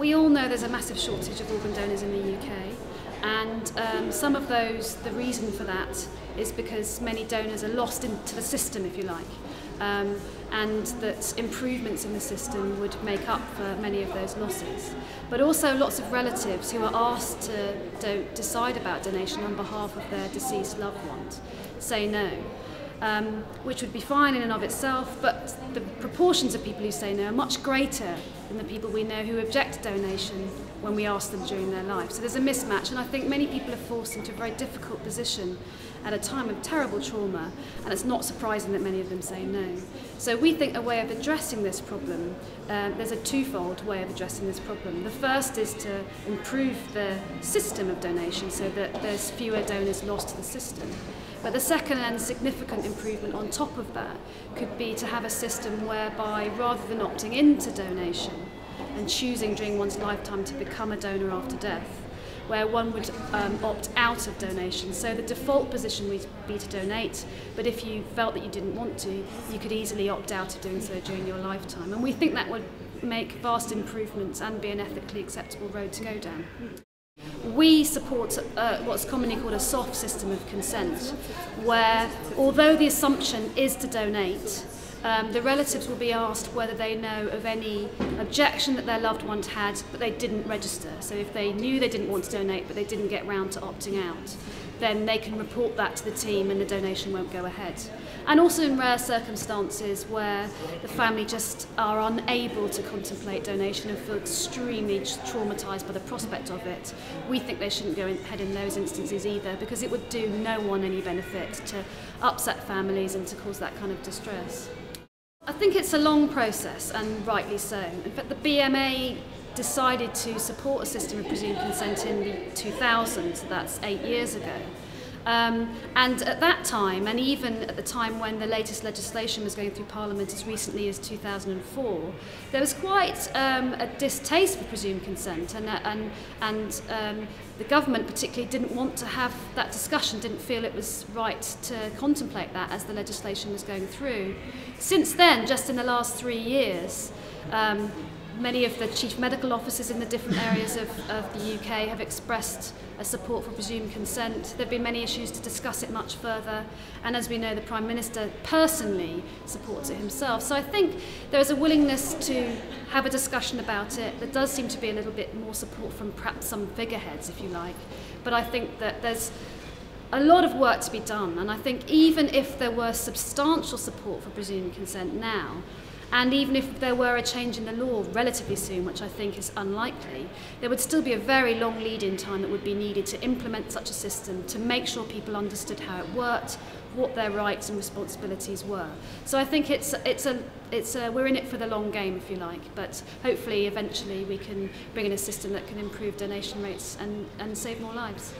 we all know there's a massive shortage of organ donors in the UK, and some of those, the reason for that is because many donors are lost into the system, if you like, and that improvements in the system would make up for many of those losses. But also lots of relatives who are asked to decide about donation on behalf of their deceased loved ones say no. Which would be fine in and of itself, but the proportions of people who say no are much greater than the people we know who object to donation when we ask them during their life. So there's a mismatch, and I think many people are forced into a very difficult position at a time of terrible trauma, and it's not surprising that many of them say no. So we think a way of addressing this problem, there's a twofold way of addressing this problem. The first is to improve the system of donation so that there's fewer donors lost to the system. But the second and significant improvement on top of that could be to have a system whereby, rather than opting into donation and choosing during one's lifetime to become a donor after death, where one would opt out of donation. So the default position would be to donate, but if you felt that you didn't want to, you could easily opt out of doing so during your lifetime. And we think that would make vast improvements and be an ethically acceptable road to go down. We support what's commonly called a soft system of consent, where although the assumption is to donate, the relatives will be asked whether they know of any objection that their loved ones had but they didn't register. So if they knew they didn't want to donate but they didn't get round to opting out, then they can report that to the team and the donation won't go ahead. And also in rare circumstances where the family just are unable to contemplate donation and feel extremely traumatised by the prospect of it, we think they shouldn't go ahead in those instances either, because it would do no one any benefit to upset families and to cause that kind of distress. I think it's a long process, and rightly so. In fact, the BMA decided to support a system of presumed consent in the 2000s, that's 8 years ago. And at that time, and even at the time when the latest legislation was going through Parliament as recently as 2004, there was quite a distaste for presumed consent, and the government particularly didn't want to have that discussion, didn't feel it was right to contemplate that as the legislation was going through. Since then, just in the last 3 years, many of the chief medical officers in the different areas of the UK have expressed a support for presumed consent. There have been many issues to discuss it much further, and as we know, the Prime Minister personally supports it himself. So I think there is a willingness to have a discussion about it. There does seem to be a little bit more support from perhaps some figureheads, if you like, but I think that there's a lot of work to be done, and I think even if there were substantial support for presumed consent now, and even if there were a change in the law relatively soon, which I think is unlikely, there would still be a very long lead-in time that would be needed to implement such a system, to make sure people understood how it worked, what their rights and responsibilities were. So I think we're in it for the long game, if you like, but hopefully eventually we can bring in a system that can improve donation rates and save more lives.